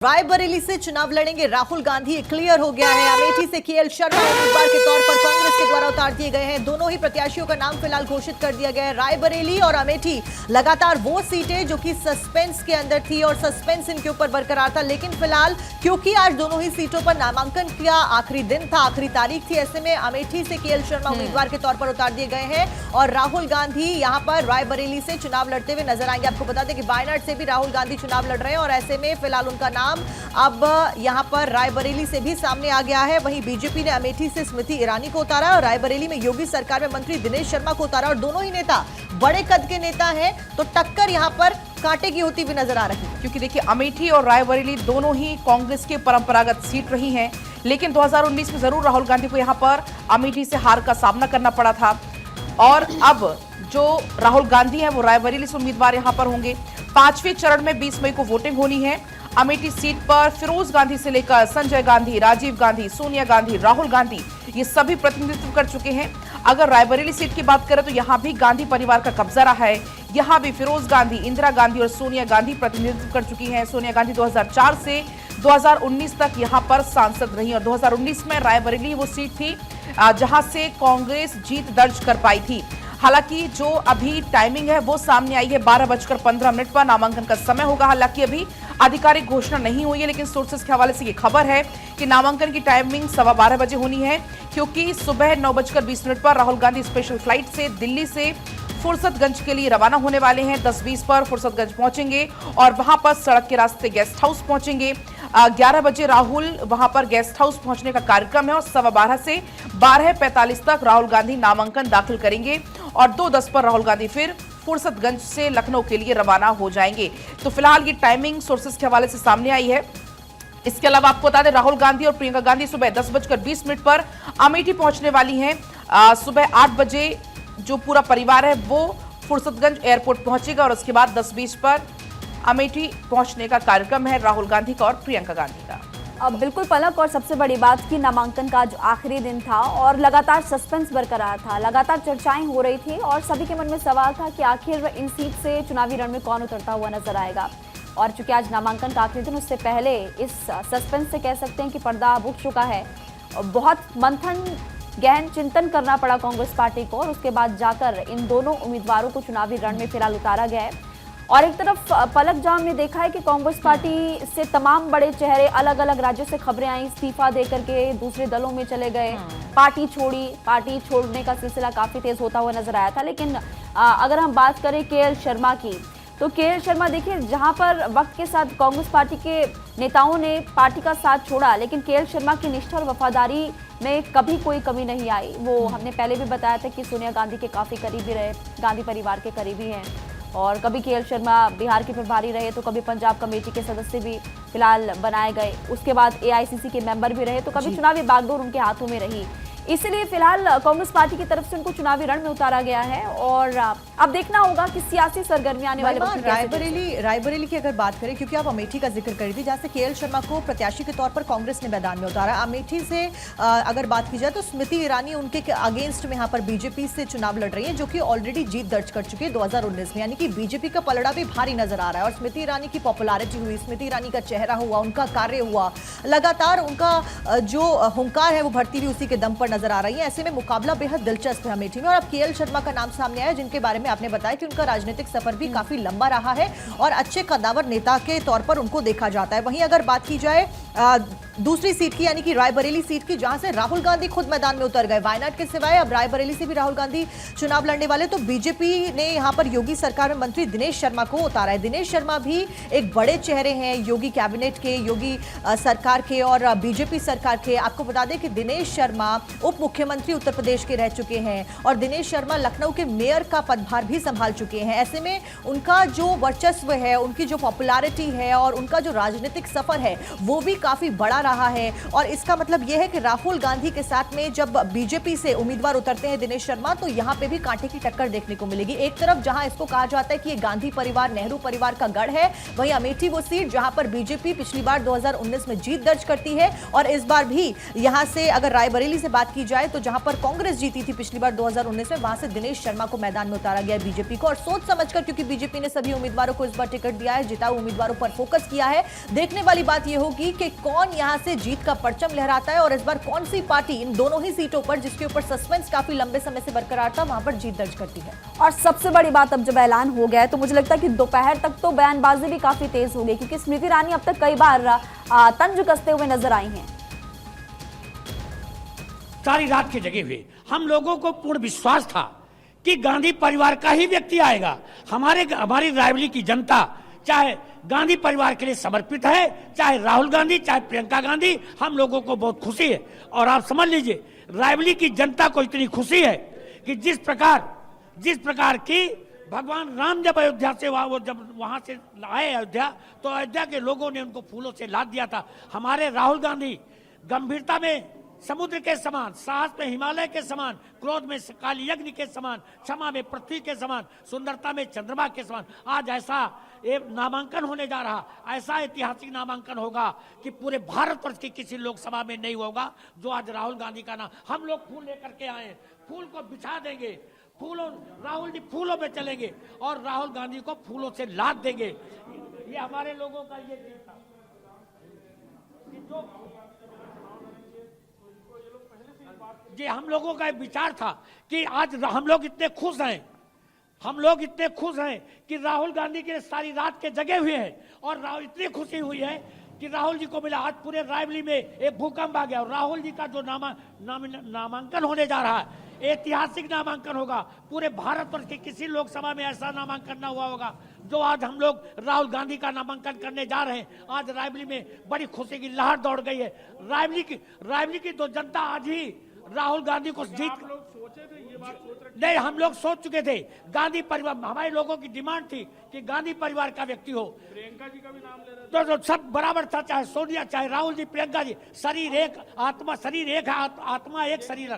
रायबरेली से चुनाव लड़ेंगे राहुल गांधी, क्लियर हो गया है। अमेठी से केएल शर्मा उम्मीदवार के तौर पर कांग्रेस के द्वारा उतार दिए गए हैं। दोनों ही प्रत्याशियों का नाम फिलहाल घोषित कर दिया गया है। रायबरेली और अमेठी लगातार वो सीटें जो कि सस्पेंस के अंदर थी और सस्पेंस इनके ऊपर बरकरार था, लेकिन फिलहाल क्योंकि आज दोनों ही सीटों पर नामांकन का आखिरी दिन था, आखिरी तारीख थी, ऐसे में अमेठी से केएल शर्मा उम्मीदवार के तौर पर उतार दिए गए हैं और राहुल गांधी यहां पर रायबरेली से चुनाव लड़ते हुए नजर आएंगे। आपको बता दें कि वायनाड से भी राहुल गांधी चुनाव लड़ रहे हैं और ऐसे में फिलहाल उनका नाम अब यहां पर रायबरेली से भी सामने आ गया है। वहीं बीजेपी ने अमेठी से स्मृति ईरानी को उतारा और रायबरेली में योगी सरकार में मंत्री दिनेश शर्मा को उतारा और दोनों ही नेता बड़े कद के नेता हैं, तो टक्कर यहां पर कांटे की होती हुई नजर आ रही है। क्योंकि देखिए अमेठी और रायबरेली दोनों ही कांग्रेस के परंपरागत सीट रही हैं, लेकिन 2019 में जरूर राहुल गांधी को यहां पर अमेठी से हार का सामना करना पड़ा था और अब जो राहुल गांधी हैं वो रायबरेली से उम्मीदवार यहां पर होंगे। 5वें चरण में 20 मई को वोटिंग होनी है। अमेठी सीट पर फिरोज गांधी से लेकर संजय गांधी, राजीव गांधी, सोनिया गांधी, राहुल गांधी ये सभी प्रतिनिधित्व कर चुके हैं। अगर रायबरेली सीट की बात करें तो यहां भी गांधी परिवार का कब्जा रहा है। यहां भी फिरोज गांधी, इंदिरा गांधी और सोनिया गांधी प्रतिनिधित्व कर चुकी हैं। सोनिया गांधी 2004 से 2019 तक यहां पर सांसद रही और 2019 में रायबरेली वो सीट थी जहां से कांग्रेस जीत दर्ज कर पाई थी। हालांकि जो अभी टाइमिंग है वो सामने आई है, 12:15 पर नामांकन का समय होगा। हालांकि अभी आधिकारिक घोषणा नहीं हुई है, लेकिन सोर्सेस के हवाले से ये खबर है कि नामांकन की टाइमिंग 12:15 बजे होनी है, क्योंकि सुबह 9:20 पर राहुल गांधी स्पेशल फ्लाइट से दिल्ली से फुर्सतगंज के लिए रवाना होने वाले हैं। 10:20 पर फुर्सतगंज पहुंचेंगे और वहां पर सड़क के रास्ते गेस्ट हाउस पहुंचेंगे। 11 बजे राहुल वहां पर गेस्ट हाउस पहुंचने का कार्यक्रम है और 12:15 से 12:45 तक राहुल गांधी नामांकन दाखिल करेंगे और 2:10 पर राहुल गांधी फिर फुर्सतगंज से लखनऊ के लिए रवाना हो जाएंगे। तो फिलहाल ये टाइमिंग सोर्सेस के हवाले से सामने आई है। इसके अलावा आपको बता दें राहुल गांधी और प्रियंका गांधी सुबह 10:20 पर अमेठी पहुंचने वाली हैं। सुबह 8 बजे जो पूरा परिवार है वो फुर्सतगंज एयरपोर्ट पहुंचेगा और उसके बाद 10:20 पर अमेठी पहुंचने का कार्यक्रम है राहुल गांधी का और प्रियंका गांधी का। अब बिल्कुल पलक, और सबसे बड़ी बात कि नामांकन का जो आखिरी दिन था और लगातार सस्पेंस बरकरार था, लगातार चर्चाएं हो रही थी और सभी के मन में सवाल था कि आखिर इन सीट से चुनावी रण में कौन उतरता हुआ नजर आएगा। और चूंकि आज नामांकन का आखिरी दिन, उससे पहले इस सस्पेंस से कह सकते हैं कि पर्दा अब उठ चुका है। बहुत मंथन, गहन चिंतन करना पड़ा कांग्रेस पार्टी को और उसके बाद जाकर इन दोनों उम्मीदवारों को चुनावी रण में फिलहाल उतारा गया है। और एक तरफ पलक जहां हमने देखा है कि कांग्रेस पार्टी से तमाम बड़े चेहरे अलग अलग राज्यों से खबरें आई, इस्तीफा देकर के दूसरे दलों में चले गए, पार्टी छोड़ने का सिलसिला काफी तेज होता हुआ नजर आया था। लेकिन अगर हम बात करें केएल शर्मा की, तो केएल शर्मा देखिए, जहां पर वक्त के साथ कांग्रेस पार्टी के नेताओं ने पार्टी का साथ छोड़ा, लेकिन केएल शर्मा की निष्ठा और वफादारी में कभी कोई कमी नहीं आई। वो हमने पहले भी बताया था कि सोनिया गांधी के काफी करीबी रहे, गांधी परिवार के करीबी हैं और कभी केएल शर्मा बिहार के प्रभारी रहे तो कभी पंजाब कमेटी के सदस्य भी फिलहाल बनाए गए, उसके बाद एआईसीसी के मेंबर भी रहे, तो कभी चुनावी बागडोर उनके हाथों में रही। इसलिए फिलहाल कांग्रेस पार्टी की तरफ से उनको चुनावी रण में उतारा गया है और अब देखना होगा कि सियासी सरगर्मी आने वाले वक्त में रायबरेली की अगर बात करें, क्योंकि आप अमेठी का जिक्र करी थी जहां से केएल शर्मा को प्रत्याशी के तौर पर कांग्रेस ने मैदान में उतारा। अमेठी से अगर बात की जाए तो स्मृति ईरानी उनके अगेंस्ट में यहाँ पर बीजेपी से चुनाव लड़ रही है, जो कि ऑलरेडी जीत दर्ज कर चुकी है 2019 में, यानी कि बीजेपी का पलड़ा भी भारी नजर आ रहा है। और स्मृति ईरानी की पॉपुलैरिटी हुई, स्मृति ईरानी का चेहरा हुआ, उनका कार्य हुआ, लगातार उनका जो हुंकार है वो बढ़ती हुई उसी के दम पर नजर आ रही है। ऐसे में मुकाबला बेहद दिलचस्प है अमेठी में। और अब केएल शर्मा का नाम सामने आया, जिनके बारे में आपने बताया कि उनका राजनीतिक सफर भी काफी लंबा रहा है और अच्छे कद्दावर नेता के तौर पर उनको देखा जाता है। वहीं अगर बात की जाए दूसरी सीट की, यानी कि रायबरेली सीट की, जहां से राहुल गांधी खुद मैदान में उतर गए, वायनाड के सिवाय अब रायबरेली से भी राहुल गांधी चुनाव लड़ने वाले, तो बीजेपी ने यहां पर योगी सरकार में मंत्री दिनेश शर्मा को उतारा है। दिनेश शर्मा भी एक बड़े चेहरे हैं योगी कैबिनेट के, योगी सरकार के और बीजेपी सरकार के। आपको बता दें कि दिनेश शर्मा उप मुख्यमंत्री उत्तर प्रदेश के रह चुके हैं और दिनेश शर्मा लखनऊ के मेयर का पदभार भी संभाल चुके हैं। ऐसे में उनका जो वर्चस्व है, उनकी जो पॉपुलैरिटी है और उनका जो राजनीतिक सफर है वो भी काफी बड़ा रहा है और इसका मतलब यह है कि राहुल गांधी के साथ में जब बीजेपी से उम्मीदवार उतरते हैं दिनेश शर्मा, तो यहां पे भी कांटे की टक्कर देखने को मिलेगी। एक तरफ जहां इसको कहा जाता है कि ये गांधी परिवार, नेहरू परिवार का गढ़ है, वहीं अमेठी वो सीट जहां पर बीजेपी पिछली बार 2019 में जीत दर्ज करती है और इस बार भी यहां से अगर रायबरेली से बात की जाए तो जहां पर कांग्रेस जीती थी पिछली बार 2019 में, वहां से दिनेश शर्मा को मैदान में उतारा गया बीजेपी को, और सोच समझकर, क्योंकि बीजेपी ने सभी उम्मीदवारों को इस बार टिकट दिया है, जिताऊ उम्मीदवारों पर फोकस किया है। देखने वाली बात यह होगी कि कौन यहां से जीत का परचम लहराता है और इस बार कौन सी पार्टी इन दोनों ही सीटों पर, जिसके ऊपर सस्पेंस काफी लंबे समय से बरकरार था, वहां पर जीत दर्ज करती है। और सबसे बड़ी बात, अब जब ऐलान हो गया है तो मुझे लगता है कि दोपहर तक तो बयानबाजी भी काफी तेज हो गई, क्योंकि स्मृति ईरानी अब तक कई बार तंज कसते हुए नजर आई हैं। सारी रात की जगी हुई हम लोगों को पूर्ण विश्वास था कि गांधी परिवार का ही व्यक्ति आएगा। हमारी रायबरेली की जनता चाहे गांधी परिवार के लिए समर्पित है, चाहे राहुल गांधी, चाहे प्रियंका गांधी, हम लोगों को बहुत खुशी है। और आप समझ लीजिए, रायबरेली की जनता को इतनी खुशी है कि जिस प्रकार की भगवान राम जब अयोध्या से वहां से आए अयोध्या, तो अयोध्या के लोगों ने उनको फूलों से लाद दिया था। हमारे राहुल गांधी गंभीरता में समुद्र के समान, साहस में हिमालय के समान, क्रोध में काली यज्ञ के समान, क्षमा में पृथ्वी के समान, सुंदरता में चंद्रमा के समान। आज ऐसा एक नामांकन होने जा रहा, ऐसा ऐतिहासिक नामांकन होगा कि पूरे भारतवर्ष की किसी लोकसभा में नहीं होगा जो आज राहुल गांधी का नाम। हम लोग फूल लेकर के आए, फूल को बिछा देंगे, राहुल जी फूलों में चलेंगे और राहुल गांधी को फूलों से लाद देंगे। ये हमारे लोगों का ये दिन था कि जो जी हम लोगों का विचार था कि आज हम लोग इतने खुश हैं कि राहुल गांधी के सारी रात के जगे हुए हैं और इतनी खुशी हुई है कि राहुल जी को मिला। आज पूरे रायबरेली में एक भूकंप आ गया और राहुल जी का जो नामांकन होने जा रहा है, ऐतिहासिक नामांकन होगा। पूरे भारतवर्ष के किसी लोकसभा में ऐसा नामांकन ना हुआ होगा जो आज हम लोग राहुल गांधी का नामांकन करने जा रहे हैं। आज रायबरेली में बड़ी खुशी की लहर दौड़ गई है। रायबरेली की तो जनता आज ही राहुल गांधी को जीत नहीं, हम लोग सोच चुके थे। गांधी परिवार, हमारे लोगों की डिमांड थी कि गांधी परिवार का व्यक्ति हो। प्रियंका जी का भी नाम ले रहे तो सब बराबर था, चाहे सोनिया, चाहे राहुल जी, प्रियंका जी। शरीर एक, आत्मा, शरीर एक है, आत्मा एक, शरीर।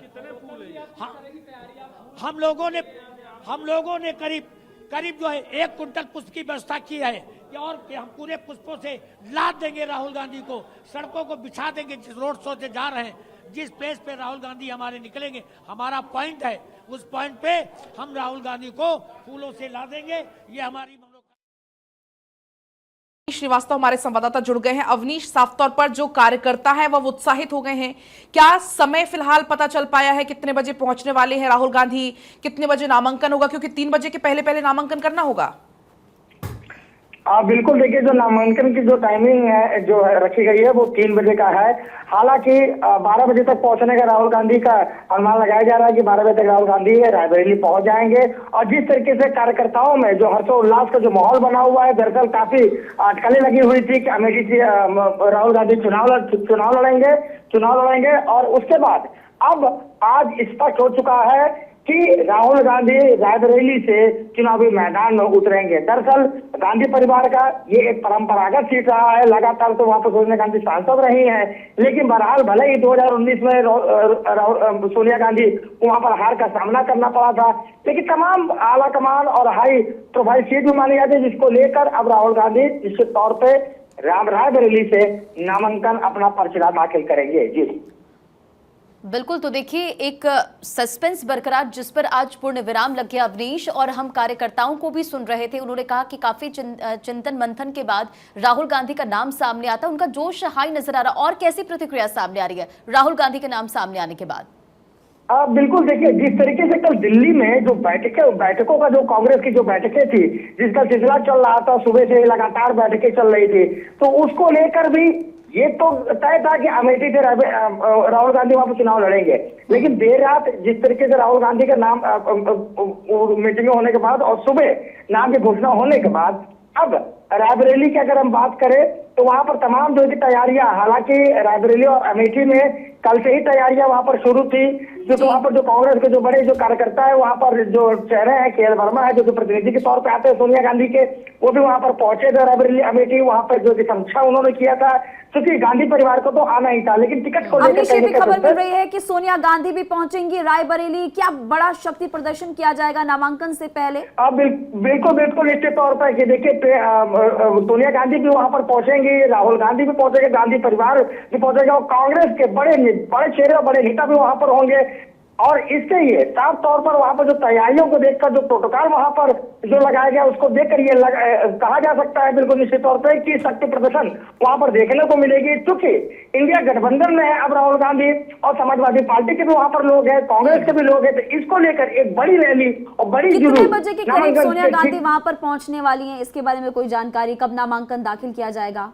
हम लोगों ने करीब जो है 1 कुंटल पुष्प की व्यवस्था की है कि और कि हम पूरे पुष्पों से लाद देंगे राहुल गांधी को, सड़कों को बिछा देंगे। जिस रोड शो से जा रहे हैं, जिस प्लेस पे राहुल गांधी हमारे निकलेंगे, हमारा पॉइंट है, उस पॉइंट पे हम राहुल गांधी को फूलों से ला देंगे। ये हमारी श्रीवास्तव हमारे संवाददाता जुड़ गए हैं। अवनीश, साफ तौर पर जो कार्यकर्ता है वह उत्साहित हो गए हैं। क्या समय फिलहाल पता चल पाया है कितने बजे पहुंचने वाले हैं राहुल गांधी, कितने बजे नामांकन होगा? क्योंकि 3 बजे के पहले नामांकन करना होगा। बिल्कुल, देखिए जो नामांकन की जो टाइमिंग है जो है रखी गई है वो 3 बजे का है। हालांकि 12 बजे तक पहुंचने का राहुल गांधी का अनुमान लगाया जा रहा है कि 12 बजे तक राहुल गांधी रायबरेली पहुंच जाएंगे। और जिस तरीके से कार्यकर्ताओं में जो हर्षोल्लास का जो माहौल बना हुआ है, दरअसल काफी अटकलें लगी हुई थी कि अमेठी से राहुल गांधी चुनाव लड़ेंगे और उसके बाद अब आज स्पष्ट हो चुका है कि राहुल गांधी रायबरेली से चुनावी मैदान में उतरेंगे। दरअसल गांधी परिवार का ये एक परंपरागत सीट रहा है, लगातार तो वहां पर सोनिया गांधी सांसद रही हैं, लेकिन बहरहाल भले ही 2019 में सोनिया गांधी को वहां पर हार का सामना करना पड़ा था, लेकिन तमाम आला कमान और हाई प्रोफाइल सीट भी मानी जाती है, जिसको लेकर अब राहुल गांधी निश्चित तौर पर रायबरेली से नामांकन अपना पर्चा दाखिल करेंगे। जी बिल्कुल, तो देखिए एक सस्पेंस बरकरार जिस पर आज पूर्ण विराम लग गया अवनीश, और हम कार्यकर्ताओं को भी सुन रहे थे। उन्होंने कहा कि काफी चिंतन मंथन के बाद राहुल गांधी का नाम सामने आता, उनका जोश हाई नजर आ रहा। और कैसी प्रतिक्रिया सामने आ रही है राहुल गांधी के नाम सामने आने के बाद? बिल्कुल, देखिए जिस तरीके से कल दिल्ली में जो बैठकों का जो कांग्रेस की जो बैठकें थी, जिसका सिलसिला चल रहा था, सुबह से लगातार बैठकें चल रही थी, तो उसको लेकर भी ये तो तय था कि अमेठी से राहुल गांधी वहां पर चुनाव लड़ेंगे। लेकिन देर रात जिस तरीके से राहुल गांधी का नाम मीटिंग होने के बाद और सुबह नाम की घोषणा होने के बाद अब रायबरेली की अगर हम बात करें तो वहां पर तमाम जो की तैयारियां, हालांकि रायबरेली और अमेठी में कल से ही तैयारियां वहां पर शुरू थी, क्योंकि वहां पर जो कांग्रेस के जो बड़े जो कार्यकर्ता है वहां पर जो चेहरे हैं, के एल वर्मा है जो प्रतिनिधि के तौर पे आते हैं सोनिया गांधी के, वो भी वहां पर पहुंचे थे रायबरेली अमेठी। वहां पर जो समीक्षा उन्होंने किया था, क्योंकि गांधी परिवार को तो आना ही था, लेकिन टिकट को लेकर अमीश, ये भी खबर मिल रही है कि सोनिया गांधी भी पहुंचेंगी रायबरेली। क्या बड़ा शक्ति प्रदर्शन किया जाएगा नामांकन से पहले? अब बिल्कुल निश्चित तौर पर कि देखिए सोनिया गांधी भी वहां पर पहुंचेंगी, राहुल गांधी भी पहुंचेंगे, गांधी परिवार भी पहुंचेगा और कांग्रेस के बड़े चेहरे और बड़े नेता भी वहां पर होंगे। और इसके लिए साफ तौर पर वहां पर जो तैयारियों को देखकर जो प्रोटोकॉल वहां पर जो लगाया गया उसको देखकर ये कहा जा सकता है बिल्कुल निश्चित तौर पर कि शक्ति प्रदर्शन वहां पर देखने को मिलेगी, क्योंकि इंडिया गठबंधन में है अब राहुल गांधी और समाजवादी पार्टी के भी वहां पर लोग हैं, कांग्रेस के भी लोग हैं, तो इसको लेकर एक बड़ी रैली और बड़ी जुलूस। कितने बजे के करीब सोनिया गांधी वहां पर पहुंचने वाली हैं, इसके बारे में कोई जानकारी? कब नामांकन दाखिल किया जाएगा?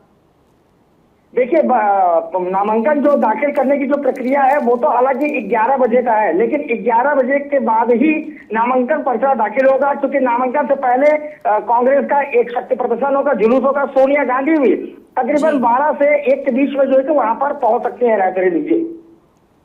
देखिए नामांकन जो दाखिल करने की जो प्रक्रिया है वो तो हालांकि 11 बजे का है, लेकिन 11 बजे के बाद ही नामांकन पर्चा दाखिल होगा, क्योंकि नामांकन से पहले कांग्रेस का एक शक्ति प्रदर्शन होगा, जुलूस होगा। सोनिया गांधी भी तकरीबन 12 से 1 के बीच में जो है कि वहां पर पहुंच सकते हैं रायबरेली।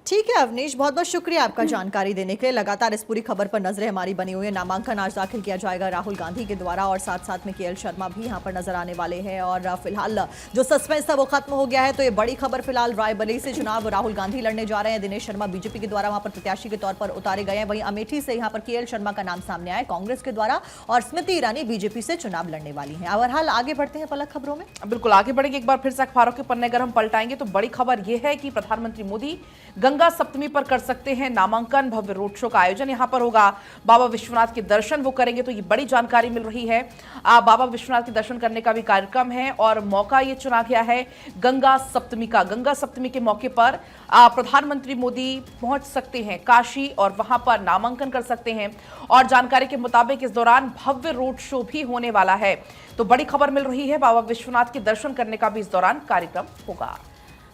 ठीक है अवनीश, बहुत बहुत शुक्रिया आपका जानकारी देने के लिए। लगातार इस पूरी खबर पर नजरें हमारी बनी हुई है। नामांकन आज दाखिल किया जाएगा राहुल गांधी के द्वारा और साथ साथ में के.एल. शर्मा भी यहां पर नजर आने वाले हैं। और फिलहाल जो सस्पेंस था वो खत्म हो गया है। तो ये बड़ी खबर फिलहाल रायबरेली से चुनाव राहुल गांधी लड़ने जा रहे हैं। दिनेश शर्मा बीजेपी के द्वारा वहां पर प्रत्याशी के तौर पर उतारे गए हैं। वहीं अमेठी से यहाँ पर के.एल. शर्मा का नाम सामने आया कांग्रेस के द्वारा और स्मृति ईरानी बीजेपी से चुनाव लड़ने वाली है। बहरहाल आगे बढ़ते हैं पलक खबरों में। बिल्कुल आगे बढ़ेंगे। एक बार फिर से अखबारों के पन्ने अगर हम पलटाएंगे तो बड़ी खबर यह है कि प्रधानमंत्री मोदी गंगा सप्तमी पर कर सकते हैं नामांकन। भव्य रोड शो का आयोजन यहां पर होगा। बाबा विश्वनाथ के दर्शन वो करेंगे, तो ये बड़ी जानकारी मिल रही है। बाबा विश्वनाथ के दर्शन करने का भी कार्यक्रम है और मौका ये चुना गया है गंगा सप्तमी का। गंगा सप्तमी के मौके पर प्रधानमंत्री मोदी पहुंच सकते हैं काशी और वहां पर नामांकन कर सकते हैं। और जानकारी के मुताबिक इस दौरान भव्य रोड शो भी होने वाला है। तो बड़ी खबर मिल रही है, बाबा विश्वनाथ के दर्शन करने का भी इस दौरान कार्यक्रम होगा।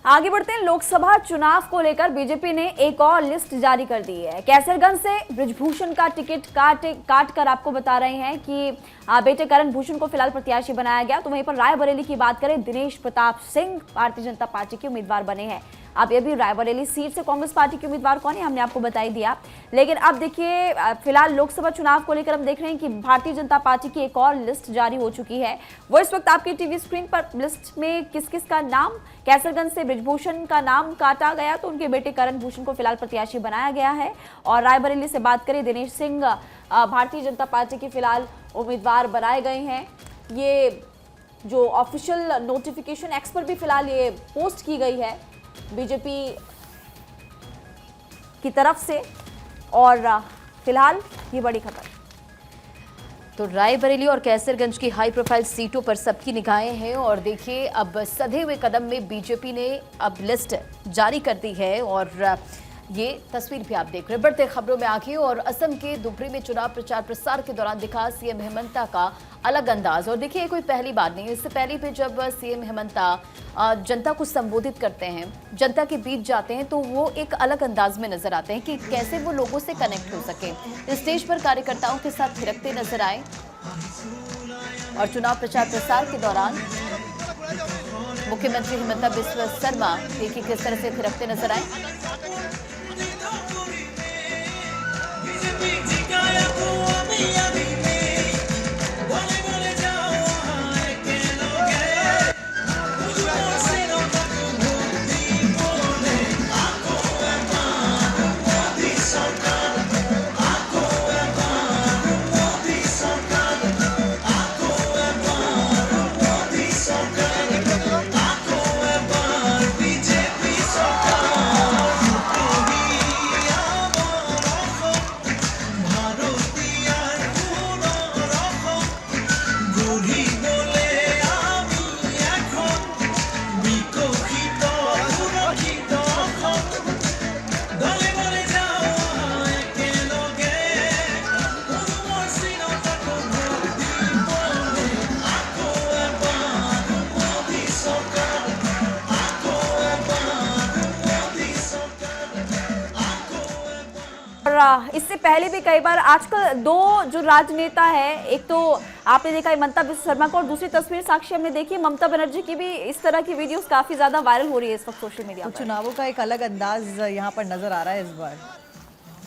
आगे बढ़ते हैं। लोकसभा चुनाव को लेकर बीजेपी ने एक और लिस्ट जारी कर दी है। कैसरगंज से बृजभूषण का टिकट काट कर आपको बता रहे हैं कि बेटे करण भूषण को फिलहाल प्रत्याशी बनाया गया। तो वहीं पर रायबरेली की बात करें, दिनेश प्रताप सिंह भारतीय जनता पार्टी के उम्मीदवार बने हैं। अब ये भी रायबरेली सीट से कांग्रेस पार्टी के उम्मीदवार कौन है हमने आपको बता ही दिया। लेकिन अब देखिए फिलहाल लोकसभा चुनाव को लेकर हम देख रहे हैं कि भारतीय जनता पार्टी की एक और लिस्ट जारी हो चुकी है। वो इस वक्त आपकी टीवी स्क्रीन पर लिस्ट में किस किस का नाम, कैसरगंज से बृजभूषण का नाम काटा गया तो उनके बेटे करण भूषण को फिलहाल प्रत्याशी बनाया गया है। और रायबरेली से बात करें, दिनेश सिंह भारतीय जनता पार्टी के फिलहाल उम्मीदवार बनाए गए हैं। ये जो ऑफिशियल नोटिफिकेशन एक्स पर भी फिलहाल ये पोस्ट की गई है बीजेपी की तरफ से। और फिलहाल ये बड़ी खबर। तो रायबरेली और कैसरगंज की हाई प्रोफाइल सीटों पर सबकी निगाहें हैं। और देखिए अब सधे हुए कदम में बीजेपी ने अब लिस्ट जारी कर दी है और ये तस्वीर भी आप देख रहे हैं। बढ़ते खबरों में आगे, और असम के धुबरी में चुनाव प्रचार प्रसार के दौरान दिखा सीएम हेमंता का अलग अंदाज। और देखिए कोई पहली बात नहीं, इससे पहले भी जब सीएम हेमंता जनता को संबोधित करते हैं, जनता के बीच जाते हैं, तो वो एक अलग अंदाज में नजर आते हैं कि कैसे वो लोगों से कनेक्ट हो सके। स्टेज पर कार्यकर्ताओं के साथ थिरकते नजर आए और चुनाव प्रचार प्रसार के दौरान मुख्यमंत्री हेमंता बिस्वा शर्मा देखिए किस तरह से थिरकते नजर आए। इससे पहले भी कई बार आजकल दो जो राजनेता है, एक तो आपने देखा है ममता शर्मा को और दूसरी तस्वीर साक्षी हमने देखी ममता बनर्जी की भी इस तरह की वीडियोस काफी ज्यादा वायरल हो रही है इस वक्त सोशल मीडिया तो पर। चुनावों का एक अलग अंदाज यहाँ पर नजर आ रहा है इस बार।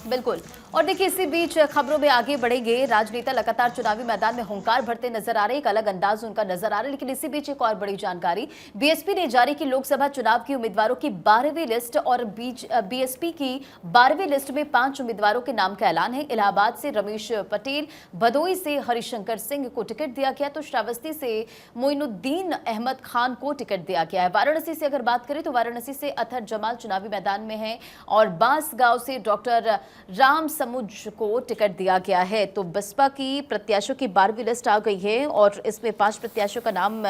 बिल्कुल। और देखिए इसी बीच खबरों में आगे बढ़ेंगे। राजनेता लगातार चुनावी मैदान में हुंकार भरते नजर आ रहे, एक अलग अंदाज उनका नजर आ रहा है। लेकिन इसी बीच एक और बड़ी जानकारी, बीएसपी ने जारी की लोकसभा चुनाव की उम्मीदवारों की 12वीं लिस्ट और बीएसपी की 12वीं लिस्ट में 5 उम्मीदवारों के नाम का ऐलान है। इलाहाबाद से रमेश पटेल, भदोई से हरिशंकर सिंह को टिकट दिया गया, तो श्रावस्ती से मोइनुद्दीन अहमद खान को टिकट दिया गया है। वाराणसी से अगर बात करें तो वाराणसी से अतहर जमाल चुनावी मैदान में है और बांसगांव से डॉक्टर राम समुज को टिकट दिया गया है। तो बसपा की प्रत्याशियों की 12वीं लिस्ट आ गई है और इसमें 5 प्रत्याशियों का नाम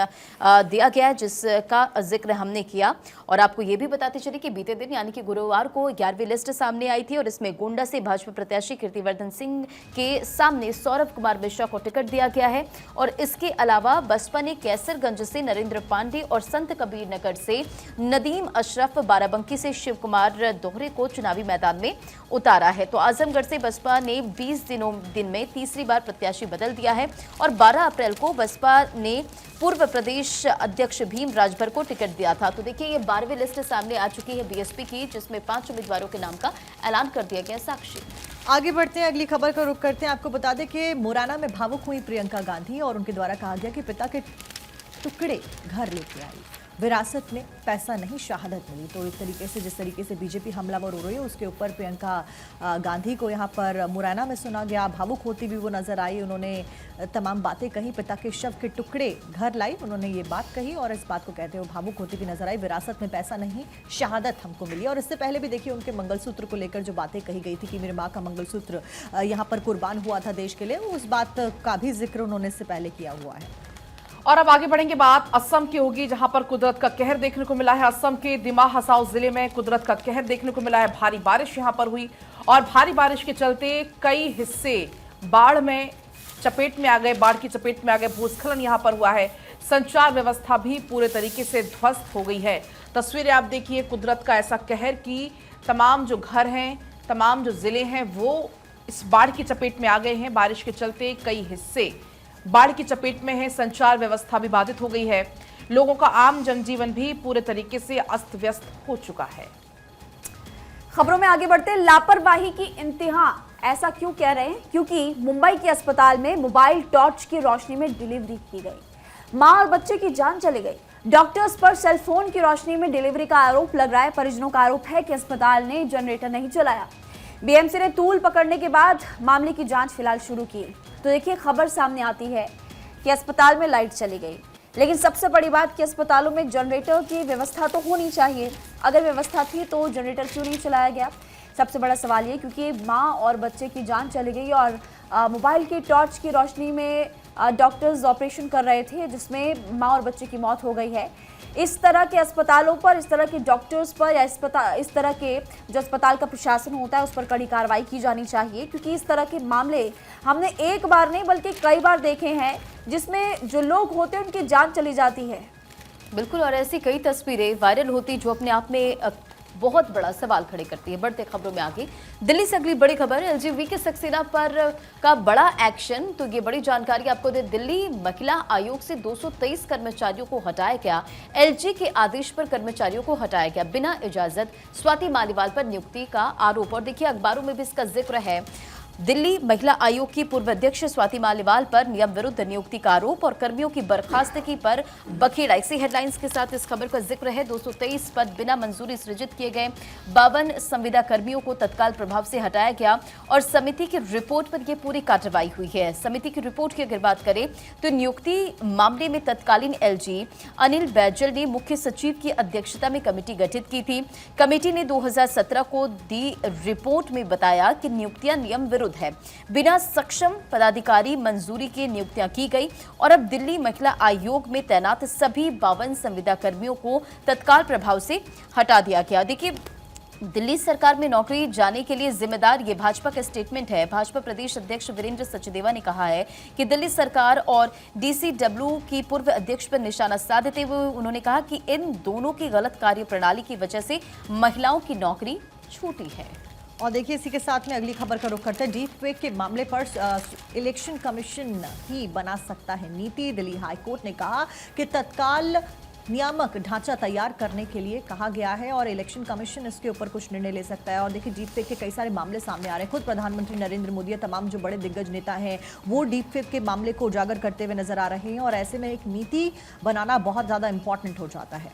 दिया गया है, जिसका जिक्र हमने किया। और आपको ये भी बताते चले कि बीते दिन यानी कि गुरुवार को 11वीं लिस्ट सामने आई थी और इसमें गोंडा से भाजपा प्रत्याशी कीर्तिवर्धन सिंह के सामने सौरभ कुमार मिश्रा को टिकट दिया गया है। और इसके अलावा बसपा ने कैसरगंज से नरेंद्र पांडे और संत कबीर नगर से नदीम अशरफ, बाराबंकी से शिव कुमार दोहरे को चुनावी मैदान में उतारा है। तो आजमगढ़ से बसपा ने 20 दिन में तीसरी बार प्रत्याशी बदल दिया है और 12 अप्रैल को बसपा ने पूर्व प्रदेश अध्यक्ष भीम राजभर को टिकट दिया था। तो देखिए ये 12वीं लिस्ट सामने आ चुकी है बीएसपी की, जिसमें 5 उम्मीदवारों के नाम का ऐलान कर दिया गया। साक्षी आगे बढ़ते हैं, अगली खबर का रुख करते हैं। आपको बता दें कि मुरैना में भावुक हुई प्रियंका गांधी और उनके द्वारा कहा गया कि पिता के टुकड़े घर लेके आई, विरासत में पैसा नहीं शहादत मिली। तो एक तरीके से जिस तरीके से बीजेपी हमलावर हो रही है उसके ऊपर प्रियंका गांधी को यहाँ पर मुरैना में सुना गया, भावुक होती भी वो नजर आई। उन्होंने तमाम बातें कही, पिता के शव के टुकड़े घर लाई, उन्होंने ये बात कही और इस बात को कहते हुए भावुक होती भी नजर आई। विरासत में पैसा नहीं शहादत हमको मिली। और इससे पहले भी देखिए उनके मंगलसूत्र को लेकर जो बातें कही गई थी कि मेरे माँ का मंगलसूत्र यहाँ पर कुर्बान हुआ था देश के लिए, उस बात का भी जिक्र उन्होंने इससे पहले किया हुआ है। और अब आगे बढ़ेंगे, बात असम की होगी जहां पर कुदरत का कहर देखने को मिला है। असम के दिमा हसाओ जिले में कुदरत का कहर देखने को मिला है। भारी बारिश यहां पर हुई और भारी बारिश के चलते कई हिस्से बाढ़ में चपेट में आ गए, बाढ़ की चपेट में आ गए। भूस्खलन यहां पर हुआ है। संचार व्यवस्था भी पूरे तरीके से ध्वस्त हो गई है। तस्वीरें आप देखिए, कुदरत का ऐसा कहर कि तमाम जो घर हैं, तमाम जो जिले हैं वो इस बाढ़ की चपेट में आ गए हैं। बारिश के चलते कई हिस्से बाढ़ की चपेट में है। संचार व्यवस्था भी बाधित हो गई है। लोगों का आम जनजीवन भी पूरे तरीके से अस्त व्यस्त हो चुका है। खबरों में आगे बढ़ते हैं, लापरवाही की इंतहा, ऐसा क्यों कह रहे हैं? क्योंकि मुंबई के अस्पताल में मोबाइल टॉर्च की रोशनी में डिलीवरी की गई, मां और बच्चे की जान चली गई। डॉक्टर्स पर सेलफोन की रोशनी में डिलीवरी का आरोप लग रहा है। परिजनों का आरोप है कि अस्पताल ने जनरेटर नहीं चलाया। बीएमसी ने तूल पकड़ने के बाद मामले की जांच फिलहाल शुरू की। तो देखिए खबर सामने आती है कि अस्पताल में लाइट चली गई, लेकिन सबसे बड़ी बात कि अस्पतालों में जनरेटर की व्यवस्था तो होनी चाहिए। अगर व्यवस्था थी तो जनरेटर क्यों नहीं चलाया गया? सबसे बड़ा सवाल ये, क्योंकि माँ और बच्चे की जान चली गई और मोबाइल की टॉर्च की रोशनी में डॉक्टर्स ऑपरेशन कर रहे थे जिसमें माँ और बच्चे की मौत हो गई है। इस तरह के अस्पतालों पर, इस तरह के डॉक्टर्स पर या इस तरह के जो अस्पताल का प्रशासन होता है उस पर कड़ी कार्रवाई की जानी चाहिए, क्योंकि इस तरह के मामले हमने एक बार नहीं बल्कि कई बार देखे हैं जिसमें जो लोग होते हैं उनकी जान चली जाती है। बिल्कुल, और ऐसी कई तस्वीरें वायरल होती जो अपने आप में बहुत बड़ा सवाल खड़े करती है। बढ़ते खबरों में आगे, दिल्ली से अगली बड़ी खबर, एलजीबीटी सक्सेना पर का बड़ा एक्शन। तो ये बड़ी जानकारी आपको दे, दिल्ली महिला आयोग से 223 कर्मचारियों को हटाया गया। एलजी के आदेश पर कर्मचारियों को हटाया गया बिना इजाजत। स्वाति मालीवाल पर नियुक्ति का आरोप। और देखिए अखबारों में भी इसका जिक्र है। दिल्ली महिला आयोग की पूर्व अध्यक्ष स्वाति मालीवाल पर नियम विरुद्ध नियुक्ति का आरोप और कर्मियों की बर्खास्तगी पर बखेड़ा। इसी हेडलाइंस के साथ इस खबर का जिक्र है। 223 पद बिना मंजूरी सृजित किए गए। 52 संविदा कर्मियों को तत्काल प्रभाव से हटाया गया और समिति की रिपोर्ट पर यह पूरी कार्रवाई हुई है। समिति की रिपोर्ट की अगर बात करें तो नियुक्ति मामले में तत्कालीन एलजी अनिल बैजल ने मुख्य सचिव की अध्यक्षता में कमेटी गठित की थी। कमेटी ने 2017 को दी रिपोर्ट में बताया कि नियुक्तियां नियम विरुद्ध है। बिना सक्षम पदाधिकारी मंजूरी की नियुक्तियां की गई और अब दिल्ली महिला आयोग में तैनात सभी 52 संविदा कर्मियों को तत्काल प्रभाव से हटा दिया गया। देखिए दिल्ली सरकार में नौकरी जाने के लिए जिम्मेदार ये भाजपा का स्टेटमेंट है। भाजपा प्रदेश अध्यक्ष वीरेंद्र सचदेवा ने कहा है कि दिल्ली सरकार और डीसीडब्ल्यू की पूर्व अध्यक्ष पर निशाना साधते हुए उन्होंने कहा कि इन दोनों की गलत कार्यप्रणाली की वजह से महिलाओं की नौकरी छूटी है। और देखिए इसी के साथ में अगली खबर का रुख करते हैं। डीप फेक के मामले पर इलेक्शन कमीशन ही बना सकता है नीति। दिल्ली हाई कोर्ट ने कहा कि तत्काल नियामक ढांचा तैयार करने के लिए कहा गया है और इलेक्शन कमीशन इसके ऊपर कुछ निर्णय ले सकता है। और देखिए डीप फेक के कई सारे मामले सामने आ रहे हैं। खुद प्रधानमंत्री नरेंद्र मोदी, तमाम जो बड़े दिग्गज नेता हैं वो डीप फेक के मामले को उजागर करते हुए नजर आ रहे हैं और ऐसे में एक नीति बनाना बहुत ज्यादा इंपॉर्टेंट हो जाता है।